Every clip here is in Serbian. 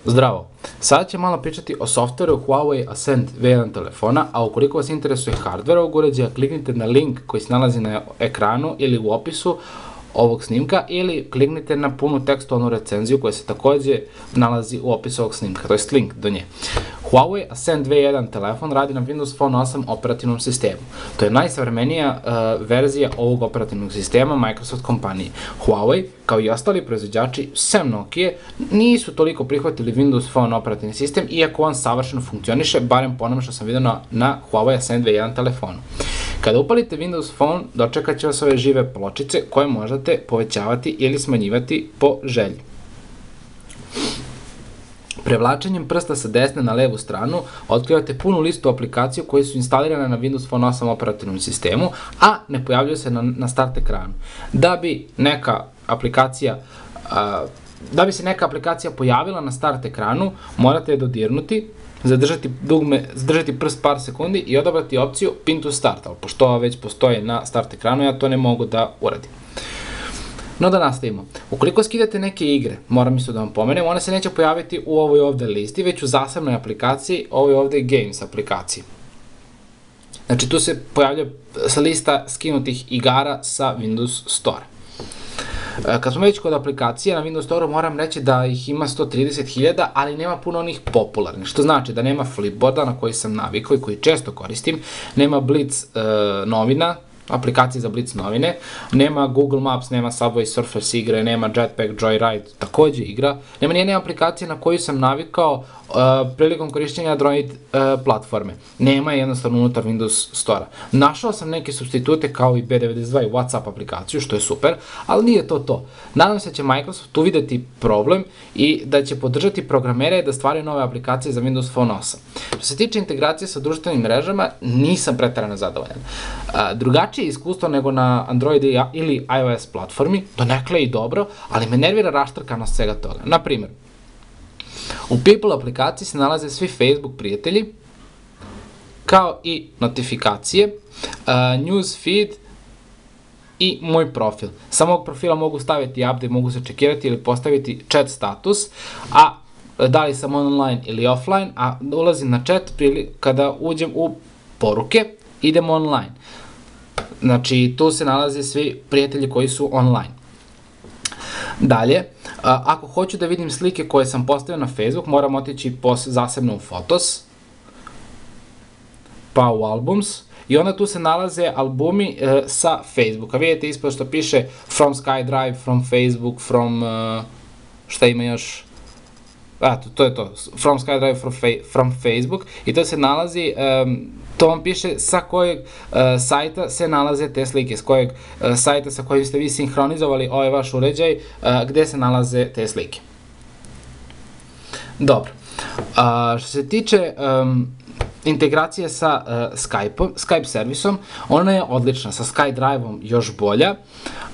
Zdravo! Sada ćemo malo pričati o softveru Huawei Ascend V1 telefona, a ukoliko vas interesuje hardware ovog uređaja, kliknite na link koji se nalazi na ekranu ili u opisu ovog snimka ili kliknite na punu tekstualnu recenziju koja se takođe nalazi u opisu ovog snimka, to je link do nje. Huawei Ascend V1 telefon radi na Windows Phone 8 operativnom sistemu. To je najsavremenija verzija ovog operativnog sistema Microsoft kompanije. Huawei, kao i ostali proizvođači, sem Nokia, nisu toliko prihvatili Windows Phone operativni sistem, iako on savršeno funkcioniše, barem po onome što sam vidio na Huawei Ascend V1 telefonu. Kada upalite Windows Phone, dočekat će vas ove žive pločice koje možete povećavati ili smanjivati po želji. Prevlačenjem prsta sa desne na levu stranu otkrivate punu listu aplikacija koje su instalirane na Windows Phone 8 operativnom sistemu, a ne pojavljaju se na start ekranu. Da bi se neka aplikacija pojavila na start ekranu, morate je dodirnuti, zadržati prst par sekundi i odabrati opciju Pin to Start, ali pošto ova već postoji na start ekranu, ja to ne mogu da uradim. No da nastavimo. Ukoliko skidate neke igre, moram isto da vam pomenem, one se neće pojaviti u ovoj ovde listi, već u zasebnoj aplikaciji, ovoj ovde Games aplikaciji. Znači tu se pojavlja lista skinutih igara sa Windows Store. Kad smo već kod aplikacija na Windows Store, moram reći da ih ima 130.000, ali nema puno onih popularnih, što znači da nema Flipboarda na koji sam navikao i koji često koristim, nema Blitz novina, aplikacije za Blitz novine, nema Google Maps, nema Subway Surfers igre, nema Jetpack Joyride, takođe igra, nema nijedne aplikacije na koju sam navikao prilikom korišćenja Android platforme. Nema je jednostavno unutar Windows Store-a. Našao sam neke substitute kao i B92 i WhatsApp aplikaciju, što je super, ali nije to to. Nadam se da će Microsoft uvideti problem i da će podržati programere da stvaraju nove aplikacije za Windows Phone 8. Što se tiče integracije sa društvenim mrežama, nisam preterano zadovoljan. Drugačije iskustvo nego na Android ili iOS platformi, donekle i dobro, ali me nervira raštrkanost svega toga. Na primjer, u People aplikaciji se nalaze svi Facebook prijatelji, kao i notifikacije, news feed i moj profil. Sa mog profila mogu staviti update, mogu se čekirati ili postaviti chat status, a da li sam online ili offline, a ulazim na chat kada uđem u poruke, idem online. Znači, tu se nalaze svi prijatelji koji su online. Dalje, ako hoću da vidim slike koje sam postavio na Facebook, moram otići zasebno u Photos, pa u Albums, i onda tu se nalaze albumi sa Facebooka. Vidite ispod što piše From SkyDrive, From Facebook, From... šta ima još? Eto, to je to. From SkyDrive, From Facebook. I to se nalazi... To vam piše sa kojeg sajta se nalaze te slike, s kojeg sajta sa kojim ste vi sinhronizovali ovaj vaš uređaj, gde se nalaze te slike. Dobro. Što se tiče integracije sa Skype servisom, ona je odlična, sa SkyDrive-om još bolja,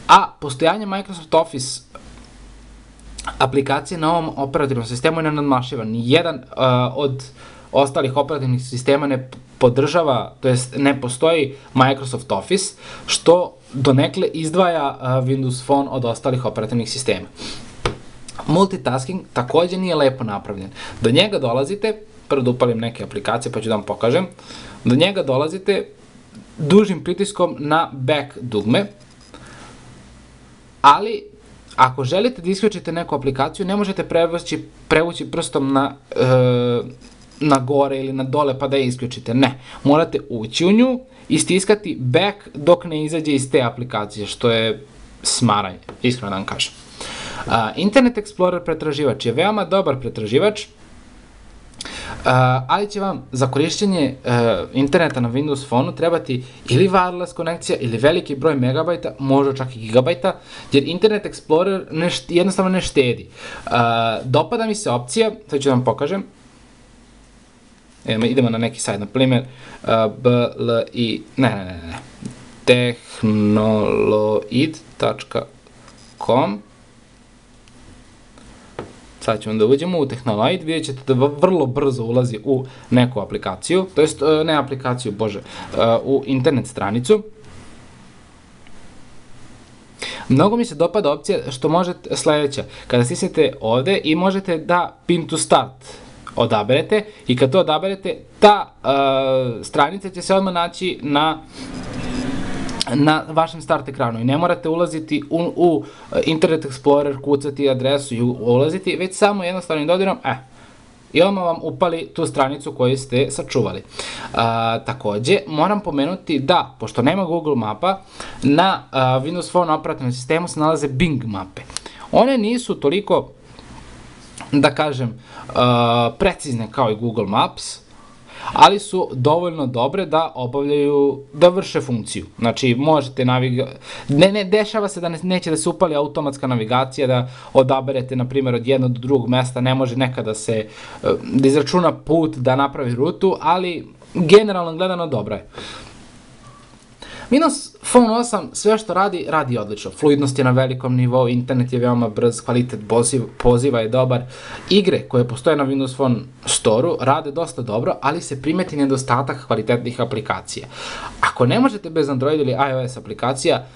a postojanje Microsoft Office aplikacije na ovom operativnom sistemu je nenadmašivan. Nijedan od ostalih operativnih sistema ne podržava, to jest ne postoji Microsoft Office, što donekle izdvaja Windows Phone od ostalih operativnih sistema. Multitasking takođe nije lepo napravljen. Do njega dolazite, prvo da upalim neke aplikacije pa ću da vam pokažem, do njega dolazite dužim pritiskom na back dugme, ali ako želite da isključite neku aplikaciju, ne možete prevući prstom na gore ili na dole pa da je isključite. Ne, morate ući u nju i stiskati back dok ne izađe iz te aplikacije, što je smaranje, iskreno da vam kažem. Internet Explorer pretraživač je veoma dobar pretraživač, ali će vam za korišćenje interneta na Windows Phone-u trebati ili wireless konekcija ili veliki broj megabajta, možda čak i gigabajta, jer Internet Explorer jednostavno ne štedi. Dopada mi se opcija, sad ću da vam pokažem, idemo na neki sajt, na primjer technoloid.com. Sad ćemo da uđemo u Technoloid, vidjet ćete da vrlo brzo ulazi u neku aplikaciju, to jest ne aplikaciju, bože, u internet stranicu. Mnogo mi se dopada opcija što možete sledeća, kada stisnete ovde i možete da pin to start odaberete i kad to odaberete, ta stranica će se odmah naći na vašem start ekranu i ne morate ulaziti u Internet Explorer, kucati adresu i ulaziti, već samo jednostavnim dodirom, i odmah vam upali tu stranicu koju ste sačuvali. Takođe, moram pomenuti da, pošto nema Google mapa, na Windows Phone operativnom sistemu se nalaze Bing mape. One nisu toliko, da kažem, precizne kao i Google Maps, ali su dovoljno dobre da da vrše funkciju. Znači, možete ne dešava se da neće da se upali automatska navigacija, da odaberete, na primjer, od jednog do drugog mesta, ne može nekada da izračuna put, da napravi rutu, ali generalno gledano dobra je. Windows Phone 8 sve što radi odlično. Fluidnost je na velikom nivou, internet je veoma brz, kvalitet poziva je dobar. Igre koje postoje na Windows Phone Store-u rade dosta dobro, ali se primeti nedostatak kvalitetnih aplikacija. Ako ne možete bez Android ili iOS aplikacija,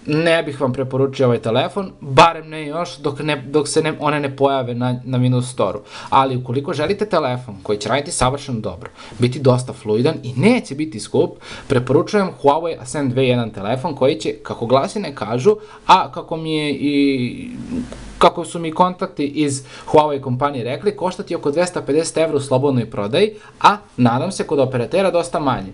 ne bih vam preporučio ovaj telefon, barem ne još dok se one ne pojave na Windows Store-u. Ali ukoliko želite telefon koji će raditi savršeno dobro, biti dosta fluidan i neće biti skup, preporučujem Huawei Ascend V1 telefon koji će, kako glasine kažu, a kako su mi kontakti iz Huawei kompanije rekli, koštati oko 250 € u slobodnoj prodaji, a nadam se kod operatera dosta manje.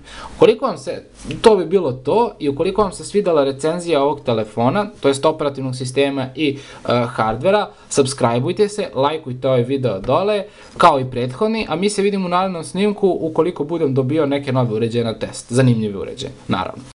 To bi bilo to i ukoliko vam se svidela recenzija ovog telefona, to jest operativnog sistema i hardvera, subscribeujte se, lajkujte ovaj video dole, kao i prethodni, a mi se vidimo u narednom snimku ukoliko budem dobio neke nove uređaje na test, zanimljive uređaje, naravno.